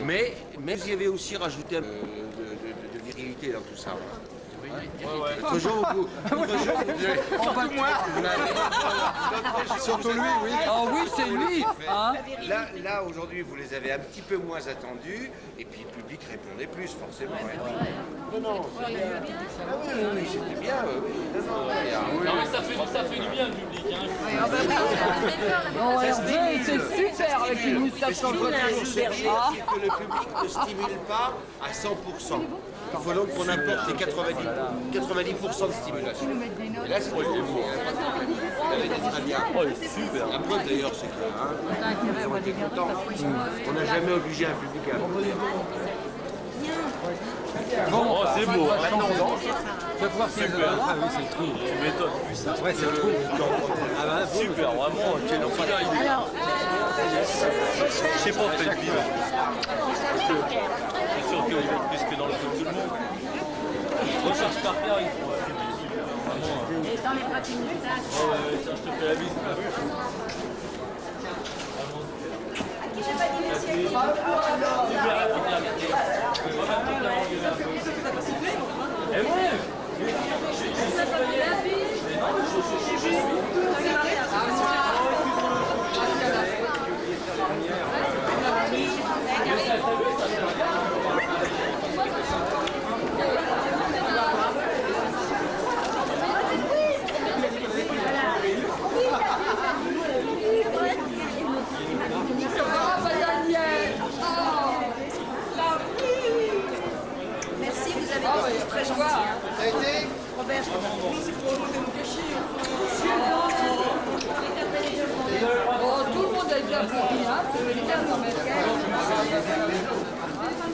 Mais il y avait aussi rajouté un peu de virilité dans tout ça. L'autre jour, surtout lui, oui. Ah oui, c'est lui. Hein? Là aujourd'hui, vous les avez un petit peu moins attendus, et puis le public répondait plus, forcément. Non, c'était bien. Non, mais ça fait du bien, le public. C'est super avec une moustache. C'est que le public ne stimule pas à 100%. Il faut donc qu'on apporte les 90% de stimulation. Et là, c'est très bien. Elle était très bien. Oh, super. La preuve d'ailleurs, c'est que ils ont été contents. On n'a jamais obligé un public à applaudir. Oh, c'est beau. Tu vas pouvoir faire ah oui, c'est le trou. Tu m'étonnes. Ouais, c'est le trou. Ah bah, Super, vraiment, quel enfer. Je sais pas, fait le bilan. Je suis sûr qu'il va être plus que dans le film tout le monde. Recherche par terre, il faut. Et dans les pratiques de ça. Ouais, tiens, je te fais la bise. Et ouais. Merci, vous avez été très gentil. Ça a été Robert, Tout le monde a été applaudi.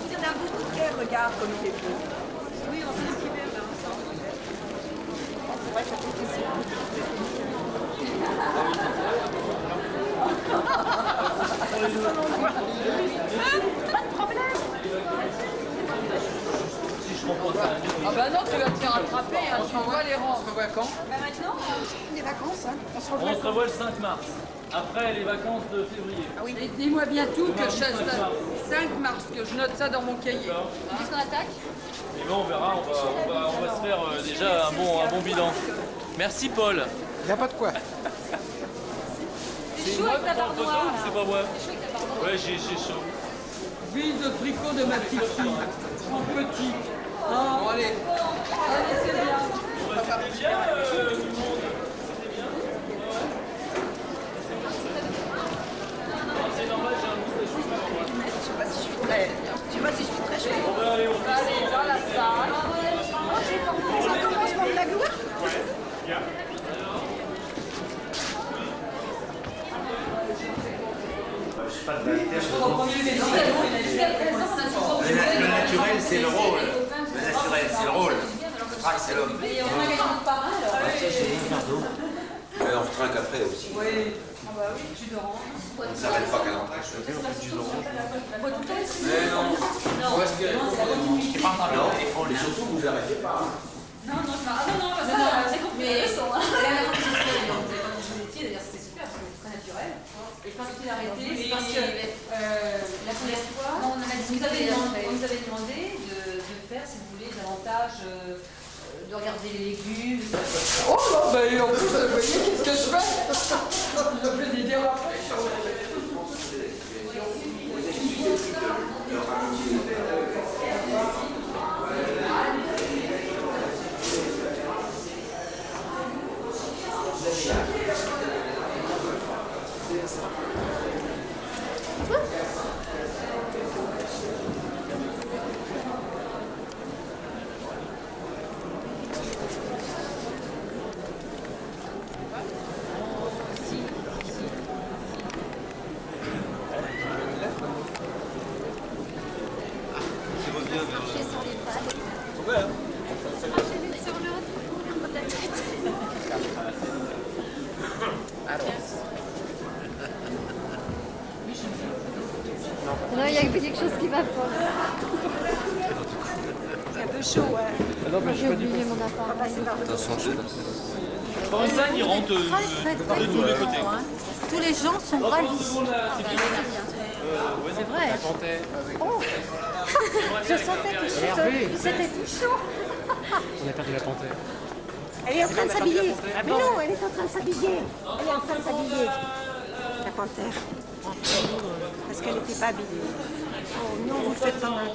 on a beaucoup de cœur, regarde comme il est beau. Oui, on va s'esquiver là ensemble. Ouais, ça fait plaisir. Pas de problème. Ah bah non, tu vas te faire attraper, hein, tu envoies les rangs. On se revoit quand? Bah maintenant, les vacances, hein. On se revoit. On se revoit le 5 mars, après les vacances de février. Ah oui. Et dis-moi bien tout que je 5 mars, que je note ça dans mon cahier. Qu'est-ce qu'on attaque? Et ben on verra, on va se faire déjà un bon bilan. Merci Paul. Il n'y a pas de quoi. C'est moi qui prends le photo ou c'est pas moi? Ouais, j'ai chaud. Bise de tricot de ma petite fille. Trop petite. Ah. Bon, allez. Allez, c'est bien. C'était bien tout le monde. C'était bien. C'est normal, j'ai un bout de Je sais pas si je suis très chouette. On va aller au Allez, dans la salle. Ça commence par de la gloire. Pas de vérité. Le naturel, c'est le rôle. Le naturel, c'est le rôle. Le trac, c'est l'homme. On retrinque après aussi. Oui. Ah bah oui, tu te rends. On ne s'arrête pas qu'à l'entrée. Mais non. Faut respirer. Non, mais surtout, vous arrêtez pas. Non, c'est compris. Mais la dernière fois que j'ai fait dans ce métier, d'ailleurs, c'était super parce que c'est très naturel. Et quand tu t'es arrêté, c'est parce que la première fois, on nous avait demandé de faire, si vous voulez, davantage de regarder les légumes. Oh là, bah en plus, vous voyez, qu'est-ce que je fais? Je fais des dérapages. Non, il y a quelque chose qui va pas. C'est un peu chaud, ouais. J'ai oublié mon appareil. Franklin, il rentre de tous les côtés. Tous les gens sont ravis. C'est bien. C'est vrai. Oh, Je sentais que c'était tout chaud. On a perdu la panthère. Elle est en train de s'habiller. Mais non, elle est en train de s'habiller. Elle est en train de s'habiller. La panthère. Parce qu'elle n'était pas habillée. Oh non, vous faites pas mal.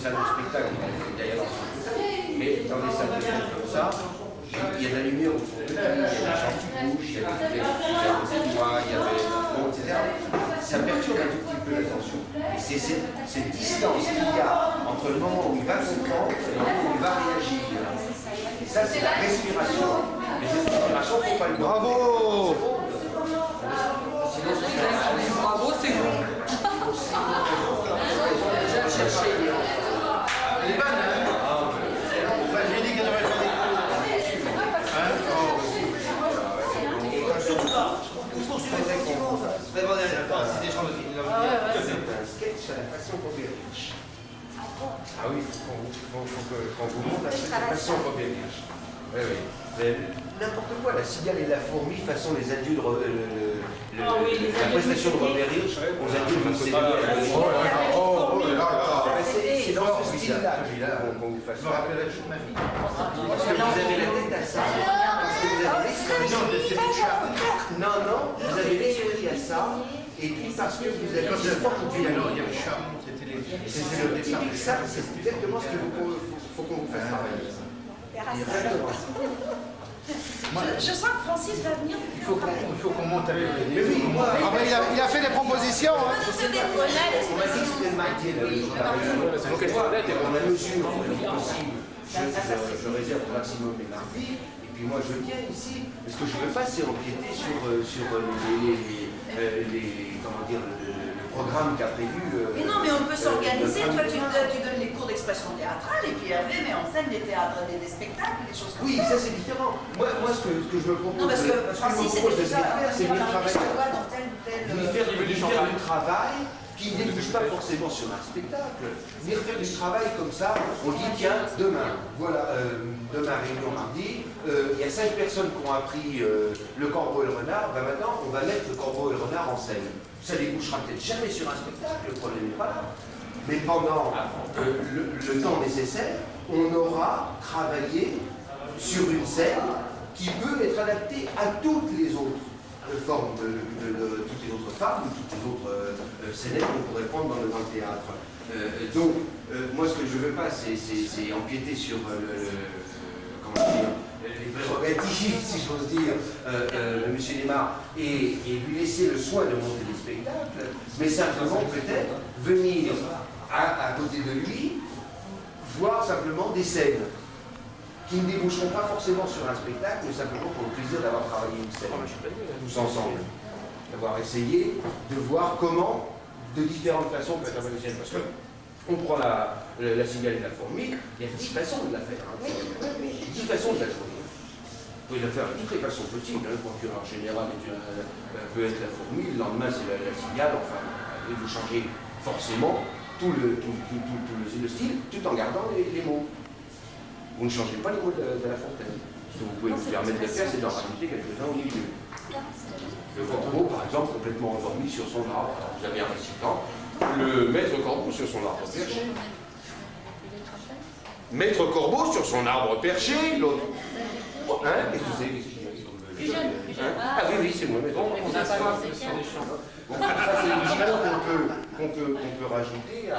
salle de spectacle, derrière mais dans les salles de spectacle comme ça, il y a de la lumière autour de lui, il y a des gens qui bougent, il y a des toits, il y avait bon, etc. Ça perturbe un tout petit peu l'attention. Et c'est cette distance qu'il y a entre le moment où il va comprendre et le moment où il va réagir. Et ça, c'est la respiration. Mais cette respiration, il ne faut pas le voir. Bravo! Sinon, ce serait... Bravo, c'est bon. J'ai cherché. Elle est bonne, hein? Je lui ai dit qu'elle devrait faire des Ah oui, il faut qu'on vous montre la façon Robert Hirsch. Oui, oui. N'importe quoi, la cigale et la fourmi, façon les adultes, la prestation de Robert Hirsch aux adultes du cinéma. C'est dans ce style-là qu'on vous fasse. Parce que vous avez la tête à ça. Parce que vous avez l'esprit. Non, vous avez l'esprit à ça. Et puis parce que vous avez l'effort pour du alors, il y avait Charmant, c'était le typique, ça, c'est exactement ce qu'il faut qu'on vous fasse travailler. Je sens que Francis va venir. Il faut qu'on monte avec lui. Mais oui, moi. Il a fait des propositions. Hein. On m'a dit que c'était le marqué de on a mesure possible. Je réserve au maximum mes marques. Et puis moi je viens ici, parce que je ne veux pas empiéter sur le programme qu'a prévu. Mais non, mais on peut s'organiser. Toi, tu donnes les cours d'expression théâtrale et puis Hervé met en scène des théâtres, des spectacles, des choses comme ça. Oui, ça c'est différent. Moi, ce que je me propose, non, parce que Francis, c'est venir travailler. dans tel ou tel. Lui faire du travail qui ne débouche pas forcément sur un spectacle. Venir faire du travail comme ça, on dit tiens, demain, voilà, demain réunion mardi, il y a 5 personnes qui ont appris le corbeau et le renard, ben maintenant on va mettre le corbeau et le renard en scène. Ça débouchera peut-être jamais sur un spectacle, le problème n'est pas là. Mais pendant le temps nécessaire, on aura travaillé sur une scène qui peut être adaptée à toutes les autres formes, toutes les autres formes, ou toutes les autres scénettes qu'on pourrait prendre dans le théâtre. Donc, moi ce que je ne veux pas, c'est empiéter sur les prérogatives, si j'ose dire, de M. Desmar, et lui laisser le soin de monter des spectacles, mais simplement peut-être venir à côté de lui, voir simplement des scènes qui ne déboucheront pas forcément sur un spectacle, mais simplement pour le plaisir d'avoir travaillé une scène, tous ensemble. D'avoir essayé de voir comment, de différentes façons, peut être un scène. Parce qu'on prend la cigale et la fourmi, il y a 10 façons de la faire. 10 façons de la jouer. Vous pouvez la faire de toutes les façons possibles. Le procureur général peut être la fourmi, le lendemain c'est la cigale, enfin, et vous changez forcément tout le style, tout en gardant les mots. Vous ne changez pas les mots de La Fontaine. Ce que vous pouvez vous permettre de faire, c'est d'en rajouter quelques-uns au milieu. Le corbeau, par exemple, complètement endormi sur son arbre. Alors, vous avez un récitant, le maître corbeau sur son arbre perché. Maître corbeau sur son arbre perché, l'autre. Hein? Qu'est-ce que c'est? Ah oui, oui, c'est moi, maître corbeau. Ça, c'est l'équivalent qu'on peut rajouter à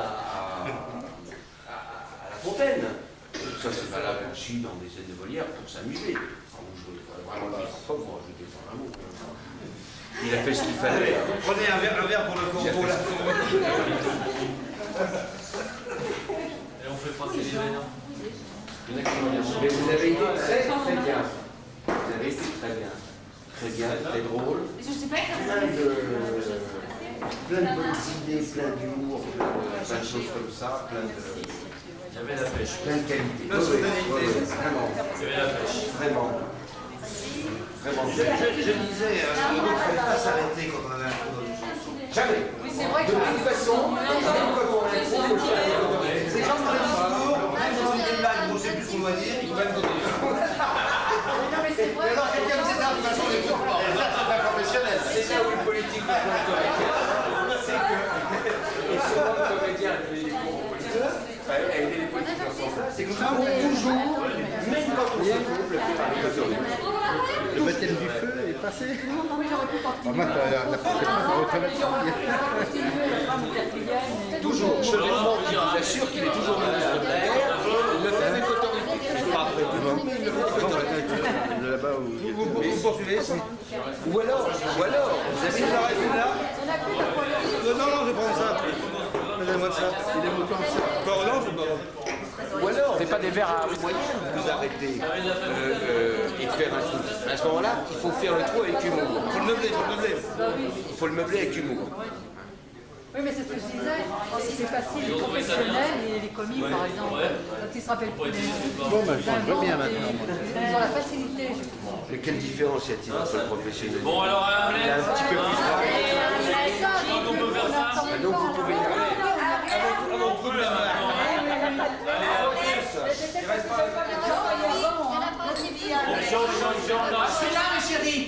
La Fontaine. Ça, c'est valable aussi dans des scènes de Molière pour s'amuser. Quand vous jouez vraiment la métropole, vous rajoutez pas un mot. Il a fait ce qu'il fallait. Prenez un verre pour le corbeau là. Et on fait passer les veines. Mais vous avez été très bien. Vous avez été très bien. Très bien, très drôle. Plein de bonnes idées, plein d'humour, plein de choses comme ça, plein de... Il y avait la pêche. Plein de qualité. Vraiment. Il y avait la pêche. Vraiment. Vraiment. Je disais, il ne fallait pas s'arrêter quand on avait un cours de chanson. Jamais. Oui, c'est vrai De toute façon, C'est comme dans le discours, même dans une blague, on ne sait plus ce qu'on doit dire, il faut même continuer. Non, mais c'est vrai. Alors quelqu'un me dit ça, de toute façon, on n'écoute pas. Ça, c'est pas professionnel. c'est là où le politique est c'est que et souvent le comédien qui est aider les politiques dans ce sens-là, c'est que nous avons toujours, même quand on se trompe, Le baptême du feu est passé. Moi, la toujours, chevènement, je vous assure qu'il est toujours ministre de l'air, il le fait avec autorité. Pas après tout, mais il le fait avec autorité. Là-bas où... Vous poursuivez ça? Ou alors, vous avez Vous arrêtez là? Non, je prends ça. Donnez-moi de ça. Il est monté en ça. Encore non, je ne pas. Ou alors, c'est pas des verres à moyen, vous arrêtez et faire un trou. À ce moment-là, il faut faire le trou avec humour. Il faut le meubler, Il faut le meubler avec humour. Oui, mais c'est ce que je disais, c'est facile, les professionnels et les comiques, par exemple, quand ils se rappellent plus des Bon, ben, je change bien maintenant. ils ont la facilité, je crois. Mais quelle différence y a-t-il entre le professionnel? Bon, alors, Il est un petit peu plus grave. donc on peut faire ça. Donc vous pouvez y aller. Avant de couper la main. Il reste pas. Je suis là, mes chéris.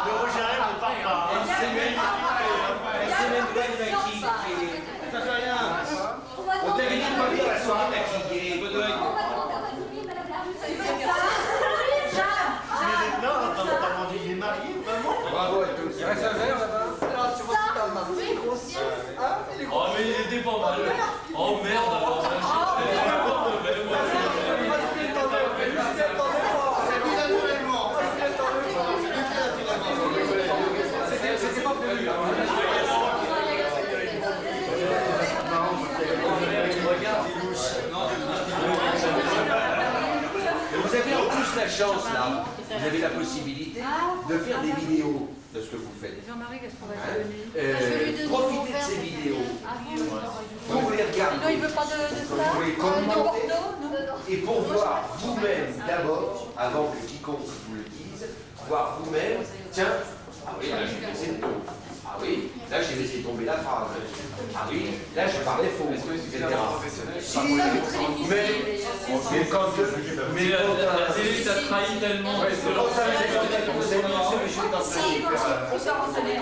Le rouge à lèvres ne part pas. Elle sait même pas qui. Ça fait rien. On t'avait dit de pas venir la soirée maquillée. Non, t'as demandé, il est marié, vraiment. Bravo à tous. Il reste un verre là-bas. Oh, mais il était pas mal. Oh merde. C'était pas prévu. Vous avez en plus la chance là, vous avez la possibilité de faire des vidéos de ce que vous faites. Jean-Marie, qu'est-ce qu'on va donner? Profitez de ces vidéos. Pour les regarder. Non, il veut pas de ça? Vous pouvez commenter et pour voir vous-même d'abord, avant que quiconque vous le dise, voir vous-même, tiens, ah oui, là j'ai laissé le ton. Ah oui, Là, j'ai laissé tomber la phrase. Ah oui, là, je parlais faux, etc. Si, mais quand la télé t'a trahi tellement. On s'est renseigné.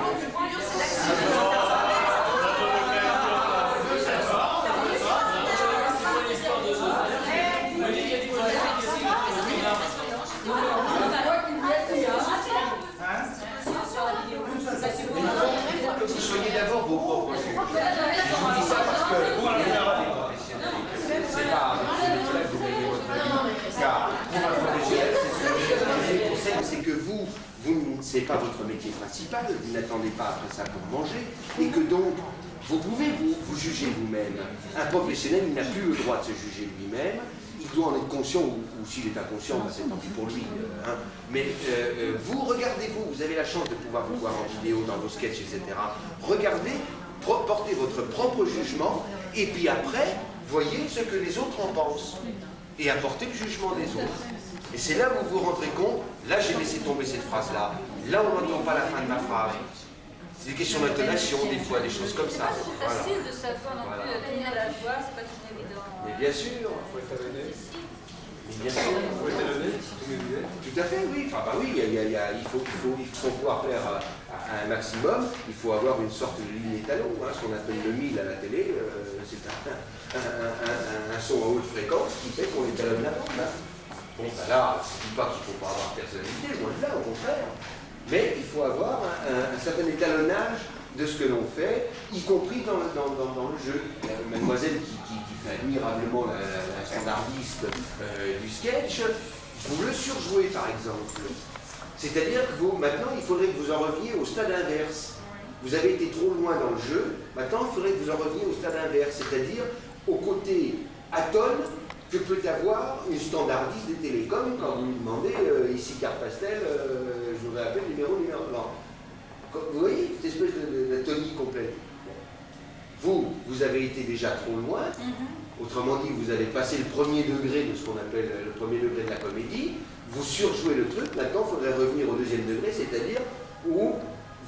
Le plus dur, c'est vous soyez d'abord vos propres juges. Je vous dis ça parce que vous n'avez pas des professionnels. C'est pas avec ce métier-là que vous gagnez votre vie. Car pour un professionnel, c'est ce que je conseille, c'est que c'est pas votre métier principal, vous n'attendez pas après ça pour manger, et que donc, vous pouvez vous juger vous-même. Un professionnel, il n'a plus le droit de se juger lui-même. Il doit en être conscient, ou s'il est inconscient, bah, c'est tant pis pour lui. Hein. Mais vous, regardez-vous, vous avez la chance de pouvoir vous voir en vidéo, dans vos sketchs, etc. Regardez, portez votre propre jugement, et puis après, voyez ce que les autres en pensent. Et apportez le jugement des autres. Et c'est là où vous vous rendrez compte, là j'ai laissé tomber cette phrase-là, là on n'entend pas la fin de ma phrase. C'est des questions d'intonation, des fois, des choses comme ça. C'est pas facile de savoir non plus tenir la voix, c'est pas toujours évident. Mais bien sûr. Faut étalonner. Bien sûr. Faut étalonner. Tout à fait, oui. Enfin, bah oui, il faut pouvoir faire un maximum. Il faut avoir une sorte de ligne étalon, hein, ce qu'on appelle le 1000 à la télé. C'est un son à haute fréquence qui fait qu'on étalonne la bande. Hein. Bon, ben là, je ne dis pas qu'il ne faut pas avoir personnalité, loin de là, au contraire. Mais il faut avoir un certain étalonnage de ce que l'on fait, y compris dans le jeu. Mademoiselle qui fait admirablement la standardiste du sketch, vous le surjouez par exemple. C'est-à-dire que maintenant, il faudrait que vous en reveniez au stade inverse. Vous avez été trop loin dans le jeu, maintenant il faudrait que vous en reveniez au stade inverse, c'est-à-dire au côté atone que peut avoir une standardiste des télécoms quand vous lui demandez ici carte pastel, je vous rappelle numéro. Non. Vous voyez cette espèce d'atonie complète. Vous avez été déjà trop loin, autrement dit, vous avez passé le premier degré de ce qu'on appelle le premier degré de la comédie, vous surjouez le truc, maintenant il faudrait revenir au deuxième degré, c'est-à-dire où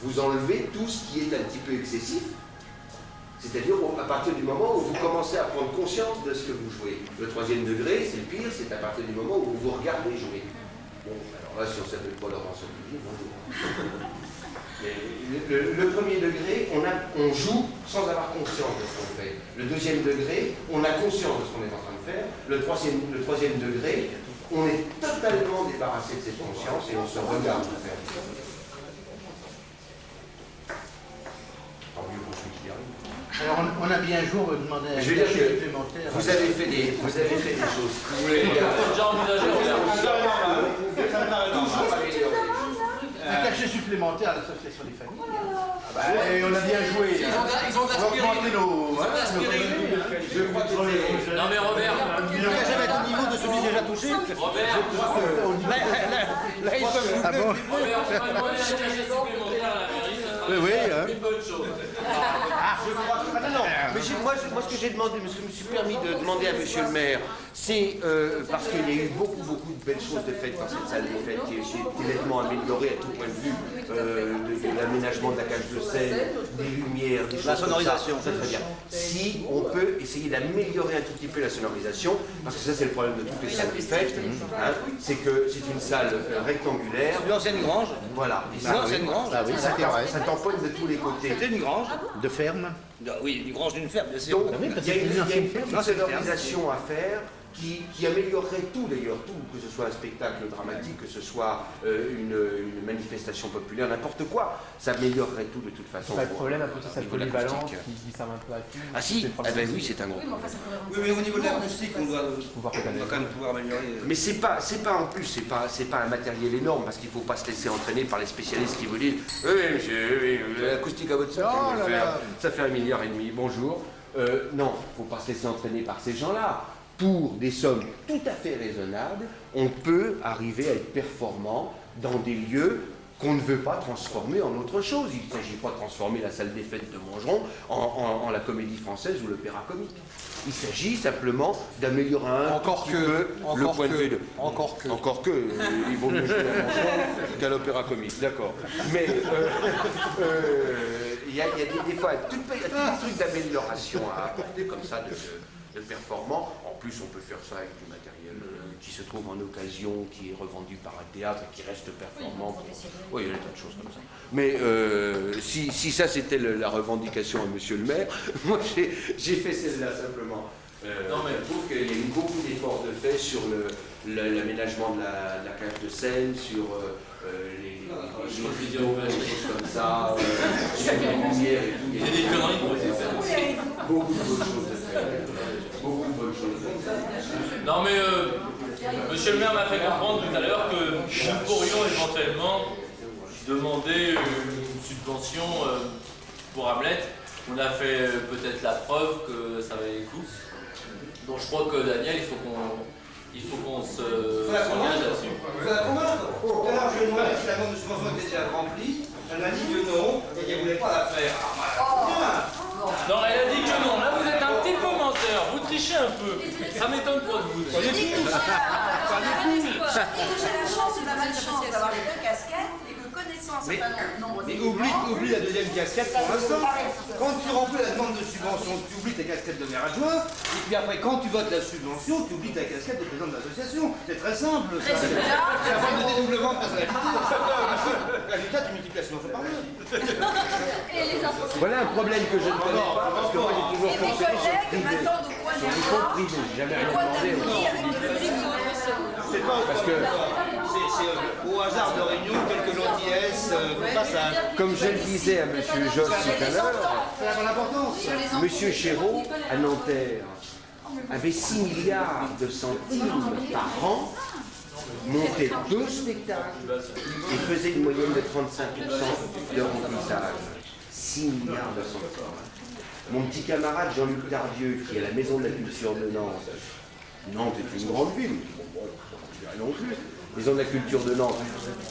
vous enlevez tout ce qui est un petit peu excessif. C'est-à-dire à partir du moment où vous commencez à prendre conscience de ce que vous jouez. Le troisième degré, c'est le pire, c'est à partir du moment où vous vous regardez jouer. Bon, alors là, si on s'appelle pas Laurence Olivier, bonjour. Mais le premier degré, on joue sans avoir conscience de ce qu'on fait. Le deuxième degré, on a conscience de ce qu'on est en train de faire. Le troisième degré, on est totalement débarrassé de cette conscience et on se regarde faire. Tant mieux pour celui qui y arrive. Alors, on a bien un jour demandé un je veux dire que supplémentaire. vous avez fait des choses. Vous voulez déjà envisagé, Un cachet supplémentaire à l'association des familles. Et on a bien joué. Ils ont aspiré. Je crois que non mais Robert, Il n'aurait jamais été au niveau de celui déjà touché. Robert, Là, ils peuvent. Ah bon? Robert, tu vas demander un cachet supplémentaire à la mairie, ça sera une bonne chose. non, mais moi, ce que j'ai demandé, ce que je me suis permis de demander à monsieur le maire, c'est parce qu'il y a eu beaucoup de belles choses de faites dans cette salle des fêtes qui a été nettement améliorée à tout point de vue de l'aménagement de la cage de scène, des lumières, des choses la sonorisation. comme ça. Très bien. Si on peut essayer d'améliorer un tout petit peu la sonorisation, parce que ça c'est le problème de toutes les salles des fêtes, hein, c'est que c'est une salle rectangulaire. L'ancienne grange. Voilà. L'ancienne grange. Ah oui, ça tamponne de tous les côtés. C'était une grange de ferme. Oui, une grange d'une ferme, bien sûr. Donc, il y a une sonorisation à faire qui améliorerait tout d'ailleurs, tout, que ce soit un spectacle dramatique, que ce soit une manifestation populaire, n'importe quoi, ça améliorerait tout de toute façon. C'est pas le problème, un peu cette polyvalence qui desserve un peu à tout. Ah si, eh ben oui, c'est un gros problème. Oui, mais au niveau de l'acoustique, on doit quand même pouvoir améliorer. Mais c'est pas en plus, c'est pas un matériel énorme, parce qu'il faut pas se laisser entraîner par les spécialistes qui vous disent « Oui, monsieur, l'acoustique à votre salle, ça fait 1,5 milliard, bonjour. » Non, il ne faut pas se laisser entraîner par ces gens-là. Pour des sommes tout à fait raisonnables, on peut arriver à être performant dans des lieux qu'on ne veut pas transformer en autre chose. Il ne s'agit pas de transformer la salle des fêtes de Montgeron en la comédie française ou l'opéra comique. Il s'agit simplement d'améliorer un petit peu le point de vue de... Encore que, il vaut mieux jouer à Montgeron qu'à l'opéra comique, d'accord. Mais il y a des fois un tout petit truc d'amélioration à apporter comme ça, de performant. En plus, on peut faire ça avec du matériel qui se trouve en occasion, qui est revendu par un théâtre et qui reste performant. Oui, il y a des tas de choses comme ça. Mais si ça c'était la revendication à monsieur le maire, moi j'ai fait celle-là simplement. Non, mais je trouve qu'il y a eu beaucoup d'efforts de fait sur l'aménagement de la cage de scène, sur les vidéos, des choses comme ça, sur les lumières et tout. Il y a des conneries pour essayer de faire. Beaucoup de bonnes choses à faire. Beaucoup de bonnes choses à faire. Non, mais monsieur le maire m'a fait comprendre tout à l'heure que nous pourrions éventuellement demander une subvention pour Hamlet. On a fait peut-être la preuve que ça valait le coup. Donc je crois que Daniel, il faut qu'on s'engage là-dessus. Vous allez convaincre. Tout à l'heure, je lui ai demandé si la demande de subvention était déjà remplie. Elle m'a dit que non et qu'elle ne voulait pas la faire. Non, elle a dit que non. Là, vous êtes un petit peu menteur. Vous trichez un peu. Ça m'étonne pas de vous. Je dis que j'ai la chance ou la malchance d'avoir les deux casquettes et que connaissant un certain nombre de... Mais oublie la deuxième casquette pour l'instant. Quand tu remplis la demande de subvention, tu oublies ta casquette de maire adjoint. Et puis après, quand tu votes la subvention, tu oublies ta casquette de président de l'association. C'est très simple. Ça. C'est la forme de dédoublement de personnalité. Résultat, tu multiplications par deux. Voilà un problème que je ne connais pas, parce que moi j'ai toujours fonctionné sur le privé. Sur les comptes privés, j'ai jamais rien demandé. C'est pas parce que c'est au hasard de réunion, quelques gentillesses, comme je le disais à M. Josse tout à l'heure, M. Chéreau, à Nanterre, avait 6 milliards de centimes par an, montait 2 spectacles et faisait une moyenne de 35% de remplissage. 6 milliards de centimes. Mon petit camarade Jean-Luc Tardieu, qui est à la Maison de la Culture de Nantes, Nantes est une grande ville, non plus, Maison de la Culture de Nantes,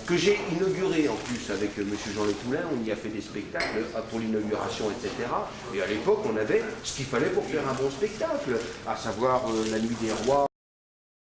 que j'ai inauguré en plus avec M. Jean Le Poulain, on y a fait des spectacles pour l'inauguration, etc. Et à l'époque, on avait ce qu'il fallait pour faire un bon spectacle, à savoir La Nuit des Rois,